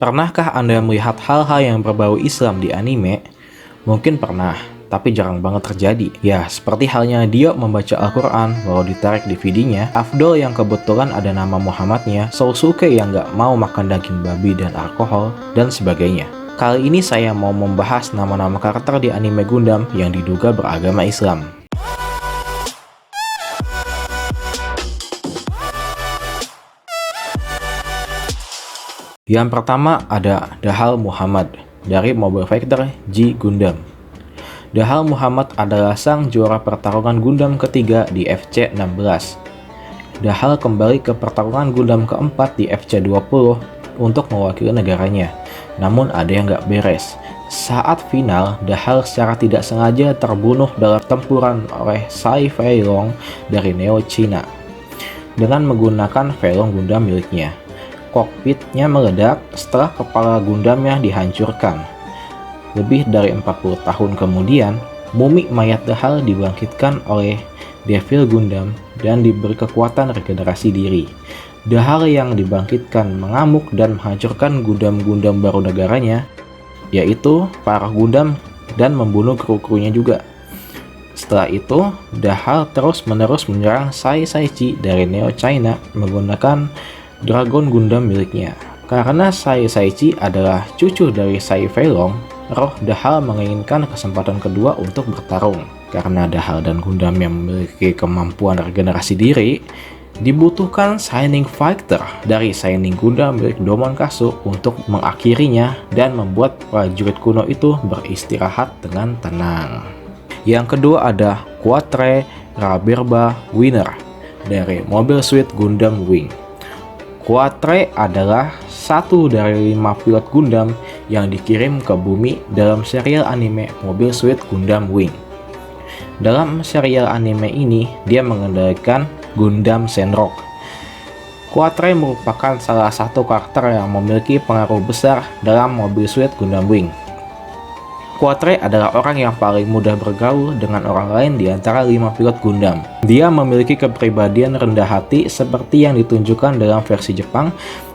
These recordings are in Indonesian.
Pernahkah Anda melihat hal-hal yang berbau Islam di anime? Mungkin pernah, tapi jarang banget terjadi. Ya, seperti halnya Dio membaca Al-Quran lalu ditarik DVD-nya, Afdol yang kebetulan ada nama Muhammadnya, Sousuke yang nggak mau makan daging babi dan alkohol, dan sebagainya. Kali ini saya mau membahas nama-nama karakter di anime Gundam yang diduga beragama Islam. Yang pertama ada Dahal Muhammad dari Mobile Fighter G Gundam. Dahal Muhammad adalah sang juara pertarungan Gundam ketiga di FC-16. Dahal kembali ke pertarungan Gundam keempat di FC-20 untuk mewakili negaranya. Namun ada yang gak beres. Saat final, Dahal secara tidak sengaja terbunuh dalam tempuran oleh Sai Fei Long dari Neo China dengan menggunakan Velong Gundam miliknya. Kokpitnya meledak setelah kepala Gundamnya dihancurkan. Lebih dari 40 tahun kemudian, mumi mayat Dahal dibangkitkan oleh Devil Gundam dan diberi kekuatan regenerasi diri. Dahal yang dibangkitkan mengamuk dan menghancurkan Gundam-Gundam baru negaranya, yaitu para Gundam, dan membunuh kru-krunya juga. Setelah itu, Dahal terus-menerus menyerang Sai Saichi dari Neo China menggunakan Dragon Gundam miliknya. Karena Sai Saichi adalah cucu dari Sai Fei Long, roh Dahal menginginkan kesempatan kedua untuk bertarung. Karena Dahal dan Gundam yang memiliki kemampuan regenerasi diri, dibutuhkan Shining Fighter dari Shining Gundam milik Domon Kasu untuk mengakhirinya dan membuat prajurit kuno itu beristirahat dengan tenang. Yang kedua ada Quatre Raberba Winner dari Mobile Suit Gundam Wing. Quatre adalah satu dari 5 pilot Gundam yang dikirim ke bumi dalam serial anime Mobile Suit Gundam Wing. Dalam serial anime ini, dia mengendalikan Gundam Shenrock. Quatre merupakan salah satu karakter yang memiliki pengaruh besar dalam Mobile Suit Gundam Wing. Quatre adalah orang yang paling mudah bergaul dengan orang lain di antara 5 pilot Gundam. Dia memiliki kepribadian rendah hati seperti yang ditunjukkan dalam versi Jepang.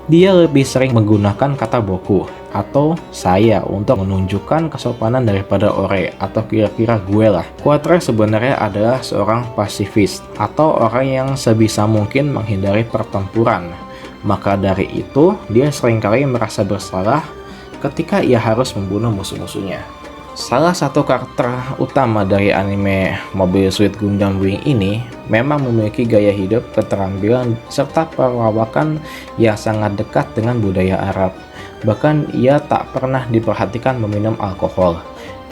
Dia lebih sering menggunakan kata boku atau saya untuk menunjukkan kesopanan daripada ore atau kira-kira gue lah. Quatre sebenarnya adalah seorang pasifis atau orang yang sebisa mungkin menghindari pertempuran. Maka dari itu, dia seringkali merasa bersalah ketika ia harus membunuh musuh-musuhnya. Salah satu karakter utama dari anime Mobile Suit Gundam Wing ini memang memiliki gaya hidup, keterampilan, serta perawakan yang sangat dekat dengan budaya Arab. Bahkan ia tak pernah diperhatikan meminum alkohol.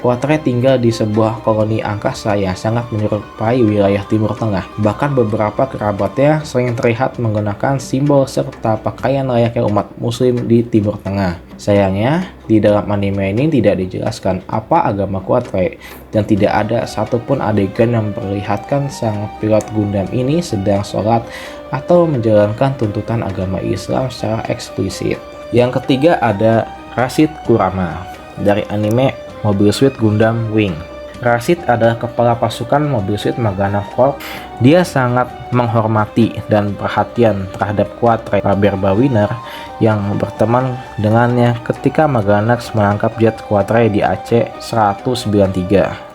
Quatre tinggal di sebuah koloni angkasa yang sangat menyerupai wilayah Timur Tengah. Bahkan beberapa kerabatnya sering terlihat menggunakan simbol serta pakaian layaknya umat muslim di Timur Tengah. Sayangnya, di dalam anime ini tidak dijelaskan apa agama Quatre, dan tidak ada satupun adegan yang memperlihatkan sang pilot Gundam ini sedang sholat atau menjalankan tuntutan agama Islam secara eksplisit. Yang ketiga ada Rashid Kurama dari anime Mobile Suit Gundam Wing. Rashid adalah kepala pasukan Mobile Suit Maganav Corps. Dia sangat menghormati dan perhatian terhadap Quatre Raberba Winner yang berteman dengannya ketika Maganav menangkap jet Quatre di AC-193.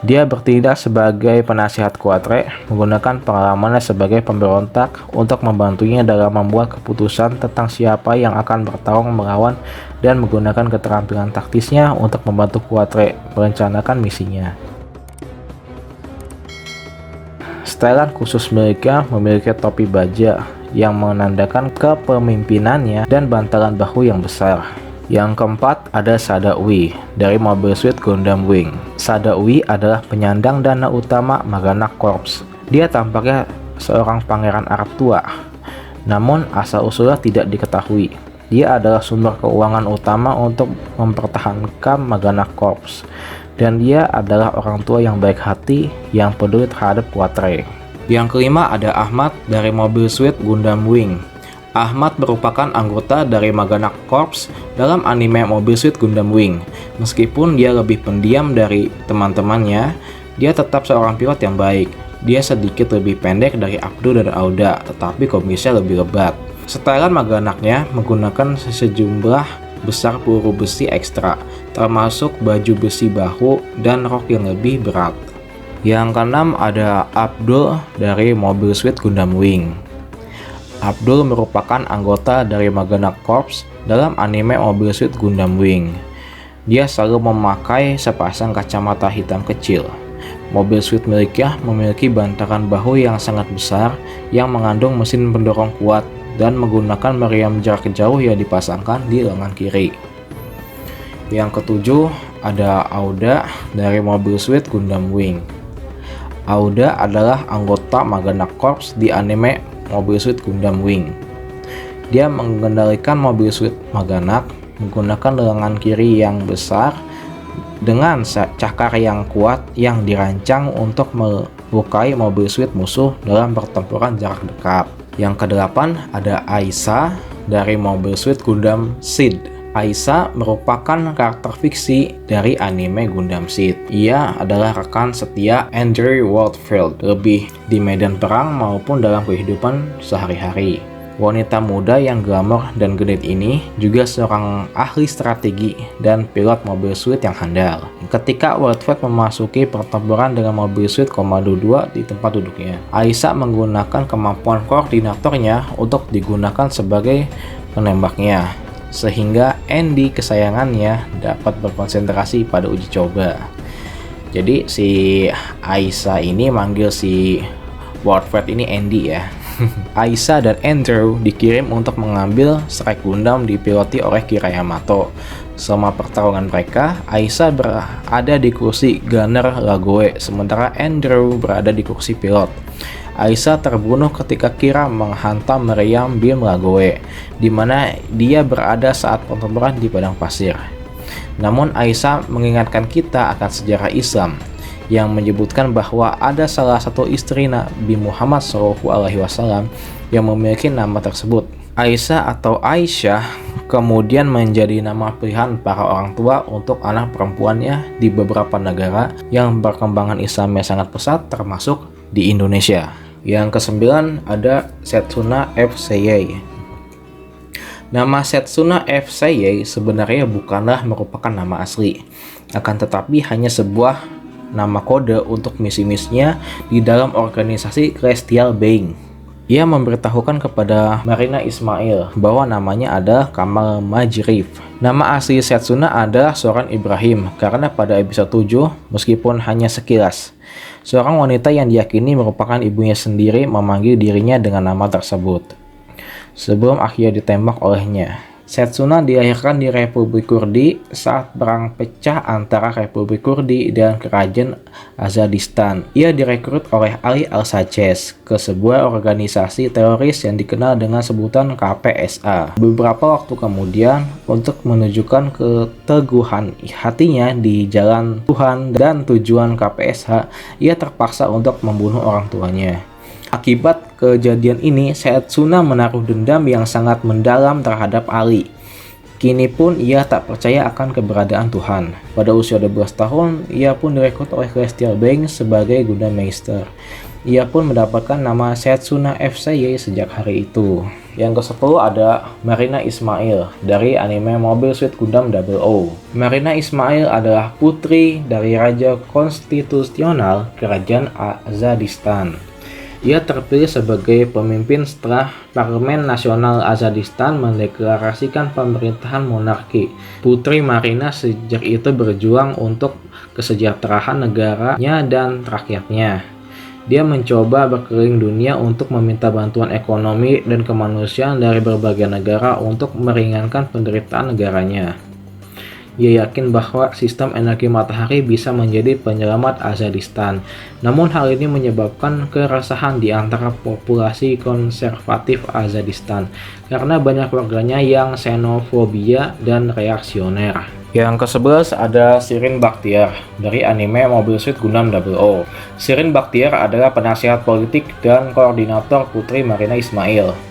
Dia bertindak sebagai penasihat Quatre, menggunakan pengalamannya sebagai pemberontak untuk membantunya dalam membuat keputusan tentang siapa yang akan bertarung melawan dan menggunakan keterampilan taktisnya untuk membantu Quatre merencanakan misinya. Setelan khusus miliknya memiliki topi baja yang menandakan kepemimpinannya dan bantalan bahu yang besar. Yang keempat ada Sada Ui dari Mobile Suit Gundam Wing. Sada Ui adalah penyandang dana utama Maganav Corps. Dia tampaknya seorang pangeran Arab tua, namun asal-usulnya tidak diketahui. Dia adalah sumber keuangan utama untuk mempertahankan Maganav Corps. Dan dia adalah orang tua yang baik hati yang peduli terhadap Quatre. Yang kelima ada Ahmad dari Mobile Suit Gundam Wing. Ahmad merupakan anggota dari Maganav Corps dalam anime Mobile Suit Gundam Wing. Meskipun dia lebih pendiam dari teman-temannya, dia tetap seorang pilot yang baik. Dia sedikit lebih pendek dari Abdu dan Auda, tetapi kumisnya lebih lebat. Setelan Maganaknya menggunakan sejumlah besar peluru besi ekstra, termasuk baju besi bahu dan rok yang lebih berat. Yang keenam ada Abdul dari Mobile Suit Gundam Wing. Abdul merupakan anggota dari Magana Corps dalam anime Mobile Suit Gundam Wing. Dia selalu memakai sepasang kacamata hitam kecil. Mobil suit miliknya memiliki bantalan bahu yang sangat besar yang mengandung mesin pendorong kuat dan menggunakan meriam jarak jauh yang dipasangkan di lengan kiri. Yang ketujuh ada Auda dari Mobile Suit Gundam Wing. Auda adalah anggota Magana Corps di anime Mobile Suit Gundam Wing. Dia mengendalikan mobil suit Magana menggunakan lengan kiri yang besar dengan cakar yang kuat yang dirancang untuk melukai mobil suit musuh dalam pertempuran jarak dekat. Yang kedelapan ada Aisa dari Mobile Suit Gundam Seed. Aisa merupakan karakter fiksi dari anime Gundam Seed. Ia adalah rekan setia Andrew Wardfield, lebih di medan perang maupun dalam kehidupan sehari-hari. Wanita muda yang glamor dan genit ini juga seorang ahli strategi dan pilot mobil suit yang handal. Ketika Wardfield memasuki pertempuran dengan mobil suit Komando 2 di tempat duduknya, Aisa menggunakan kemampuan koordinatornya untuk digunakan sebagai penembaknya, sehingga Andy kesayangannya dapat berkonsentrasi pada uji coba. Jadi si Aisa ini manggil si Wardfield ini Andy ya. Aisa dan Andrew dikirim untuk mengambil Strike Gundam dipiloti oleh Kira Yamato. Selama pertarungan mereka, Aisa berada di kursi gunner Lagoe, sementara Andrew berada di kursi pilot. Aisa terbunuh ketika Kira menghantam meriam beam Lagoe, di mana dia berada saat pertempuran di padang pasir. Namun Aisa mengingatkan kita akan sejarah Islam, yang menyebutkan bahwa ada salah satu istri Nabi Muhammad SAW yang memiliki nama tersebut. Aisa atau Aisyah kemudian menjadi nama pilihan para orang tua untuk anak perempuannya di beberapa negara yang perkembangan Islamnya sangat pesat, termasuk di Indonesia. Yang kesembilan ada Setsuna F. Seiei. Nama Setsuna F. Seiei sebenarnya bukanlah merupakan nama asli, akan tetapi hanya sebuah nama kode untuk misi-misinya di dalam organisasi Celestial Being. Ia memberitahukan kepada Marina Ismail bahwa namanya adalah Kamal Majrif. Nama asli Setsuna adalah Soren Ibrahim karena pada episode 7, meskipun hanya sekilas, seorang wanita yang diyakini merupakan ibunya sendiri memanggil dirinya dengan nama tersebut sebelum akhirnya ditembak olehnya. Setsuna dilahirkan di Republik Kurdi saat perang pecah antara Republik Kurdi dan Kerajaan Azadistan. Ia direkrut oleh Ali Al-Saches ke sebuah organisasi teroris yang dikenal dengan sebutan KPSA. Beberapa waktu kemudian, untuk menunjukkan keteguhan hatinya di jalan Tuhan dan tujuan KPSA, ia terpaksa untuk membunuh orang tuanya. Akibat kejadian ini, Setsuna menaruh dendam yang sangat mendalam terhadap Ali. Kini pun ia tak percaya akan keberadaan Tuhan. Pada usia 12 tahun, ia pun direkrut oleh Celestial Being sebagai Gundam Meister. Ia pun mendapatkan nama Setsuna F. Seiei sejak hari itu. Yang ke-10 ada Marina Ismail dari anime Mobile Suit Gundam 00. Marina Ismail adalah putri dari Raja Konstitusional Kerajaan Azadistan. Ia terpilih sebagai pemimpin setelah Parlemen Nasional Azadistan mendeklarasikan pemerintahan monarki. Putri Marina sejak itu berjuang untuk kesejahteraan negaranya dan rakyatnya. Dia mencoba berkeliling dunia untuk meminta bantuan ekonomi dan kemanusiaan dari berbagai negara untuk meringankan penderitaan negaranya. Ia yakin bahwa sistem energi matahari bisa menjadi penyelamat Azadistan. Namun hal ini menyebabkan keresahan di antara populasi konservatif Azadistan karena banyak warganya yang xenofobia dan reaksioner. Yang ke-11 ada Shirin Bachtiar dari anime Mobile Suit Gundam 00. Shirin Bachtiar adalah penasihat politik dan koordinator Putri Marina Ismail.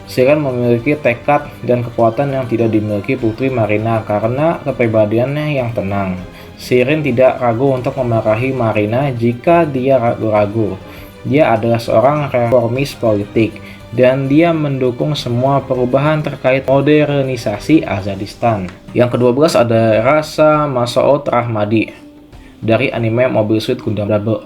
Shirin memiliki tekad dan kekuatan yang tidak dimiliki Putri Marina karena kepribadiannya yang tenang. Shirin tidak ragu untuk memarahi Marina jika dia ragu-ragu. Dia adalah seorang reformis politik. dan dia mendukung semua perubahan terkait modernisasi Azadistan. Yang ke-12 ada Rasa Masaud Rahmadi dari anime Mobile Suit Gundam 00.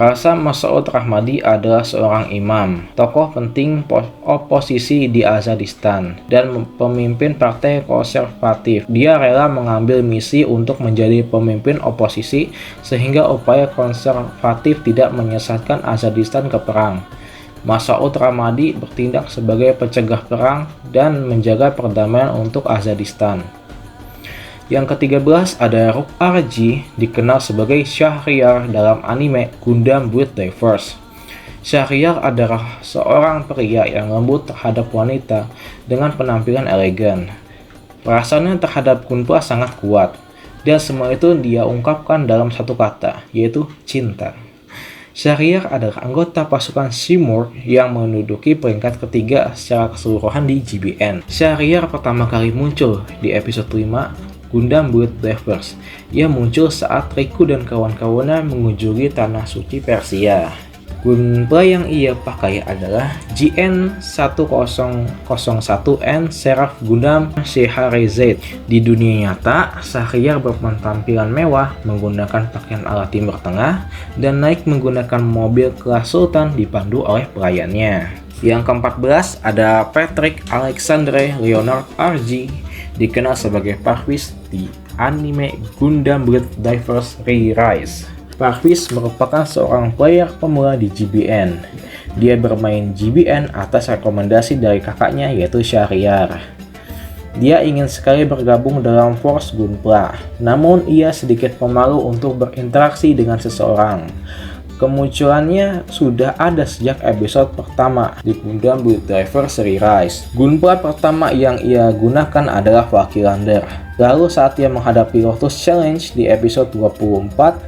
Rasa Masaud Rahmadi adalah seorang imam, tokoh penting oposisi di Azadistan, dan pemimpin partai konservatif. Dia rela mengambil misi untuk menjadi pemimpin oposisi sehingga upaya konservatif tidak menyesatkan Azadistan ke perang. Masaud Rahmadi bertindak sebagai pencegah perang dan menjaga perdamaian untuk Azadistan. Yang ke-13 ada Rook RG, dikenal sebagai Shahryar dalam anime Gundam Build Divers. Shahryar adalah seorang pria yang lembut terhadap wanita dengan penampilan elegan. Perasaannya terhadap Gunpla sangat kuat, dan semua itu dia ungkapkan dalam satu kata, yaitu cinta. Shahryar adalah anggota pasukan Shimur yang menduduki peringkat ketiga secara keseluruhan di GBN. Shahryar pertama kali muncul di episode 5 Gundam Build Divers. Ia muncul saat Riku dan kawan-kawannya mengunjungi tanah suci Persia. Gunpla yang ia pakai adalah GN1001N Seraph Gundam Scheherazade. Di dunia nyata, Shahryar berpenampilan mewah menggunakan pakaian ala Timur Tengah dan naik menggunakan mobil kelas Sultan dipandu oleh pelayannya. Yang ke-14 ada Patrick Alexandre Leonard RG, dikenal sebagai Parvis di anime Gundam Build Divers Re-Rise. Parvis merupakan seorang player pemula di GBN. Dia bermain GBN atas rekomendasi dari kakaknya yaitu Shahryar. Dia ingin sekali bergabung dalam Force Gunpla, namun ia sedikit pemalu untuk berinteraksi dengan seseorang. Kemunculannya sudah ada sejak episode pertama di Gundam Build Divers Re-Rise. Gunpla pertama yang ia gunakan adalah Valkylander. Lalu saat ia menghadapi Lotus Challenge di episode 24,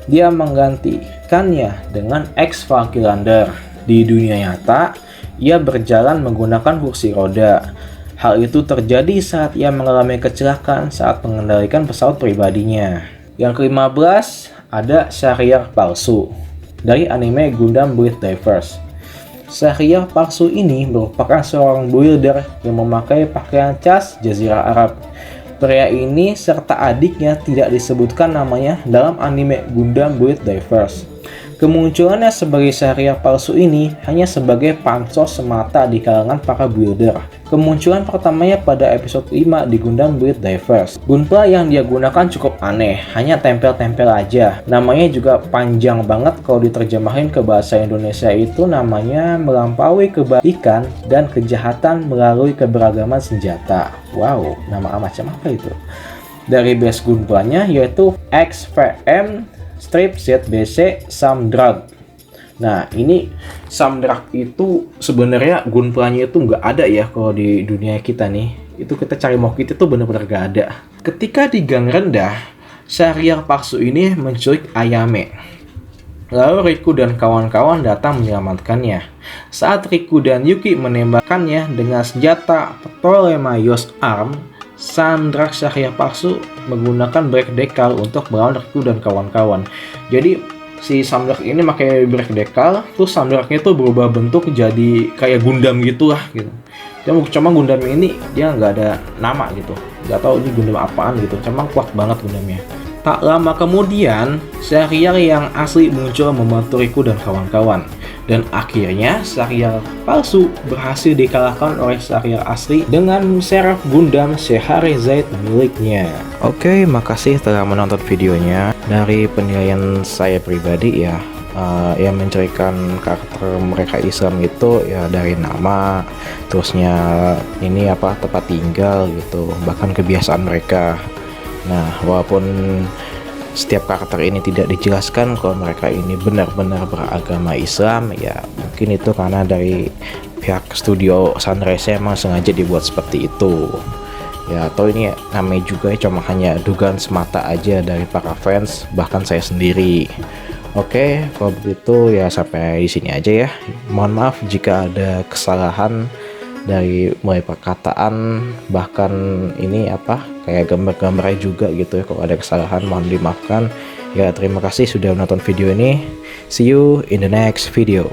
dia menggantikannya dengan X Valkylander. Di dunia nyata, ia berjalan menggunakan kursi roda. Hal itu terjadi saat ia mengalami kecelakaan saat mengendalikan pesawat pribadinya. Yang ke-15 ada Shahryar palsu dari anime Gundam Build Divers. Shahryar palsu ini merupakan seorang builder yang memakai pakaian cas Jazirah Arab. Pria ini serta adiknya tidak disebutkan namanya dalam anime Gundam Build Divers. Kemunculannya sebagai Shahryar palsu ini hanya sebagai pansos semata di kalangan para builder. Kemunculan pertamanya pada episode 5 di Gundam Build Divers. Gunpla yang dia gunakan cukup aneh, hanya tempel-tempel aja. Namanya juga panjang banget kalau diterjemahin ke bahasa Indonesia, itu namanya melampaui kebaikan dan kejahatan melalui keberagaman senjata. Wow, nama macam apa itu? Dari base Gunplanya yaitu XVM Strip ZBC Samdrag. Nah, ini Samdrag itu sebenarnya Gunplanya itu nggak ada ya kalau di dunia kita nih. Itu kita cari Mokit itu benar-benar nggak ada. Ketika di gang rendah, Shahryar palsu ini menculik Ayame. Lalu Riku dan kawan-kawan datang menyelamatkannya. Saat Riku dan Yuki menembakkannya dengan senjata Ptolemaios Arm, Samdrag Shahryar palsu menggunakan brake decal untuk melawan Riku dan kawan-kawan. Jadi si Samdrag ini pakai brake decal, terus Samdragnya itu berubah bentuk jadi kayak Gundam gitulah gitu. Cuma Gundam ini dia nggak ada nama gitu, nggak tahu ini Gundam apaan gitu. Cuma kuat banget Gundamnya. Tak lama kemudian, Shahryar yang asli muncul membantu Riku dan kawan-kawan. Dan akhirnya Shahryar palsu berhasil dikalahkan oleh Shahryar asli dengan Seraph Gundam Scheherazade miliknya. Oke, makasih telah menonton videonya. Dari penilaian saya pribadi ya, yang mencirikan karakter mereka Islam itu ya dari nama, terusnya ini apa tempat tinggal gitu, bahkan kebiasaan mereka. Nah, walaupun setiap karakter ini tidak dijelaskan kalau mereka ini benar-benar beragama Islam, ya mungkin itu karena dari pihak studio Sunrise emang sengaja dibuat seperti itu. Ya, atau ini namanya juga cuma hanya dugaan semata aja dari para fans, bahkan saya sendiri. Oke, kalau begitu ya sampai di sini aja ya. Mohon maaf jika ada kesalahan dari mulai perkataan, bahkan ini apa kayak gambar-gambarnya juga gitu ya. Kalau ada kesalahan mohon dimaafkan ya. Terima kasih sudah menonton video ini. See you in the next video.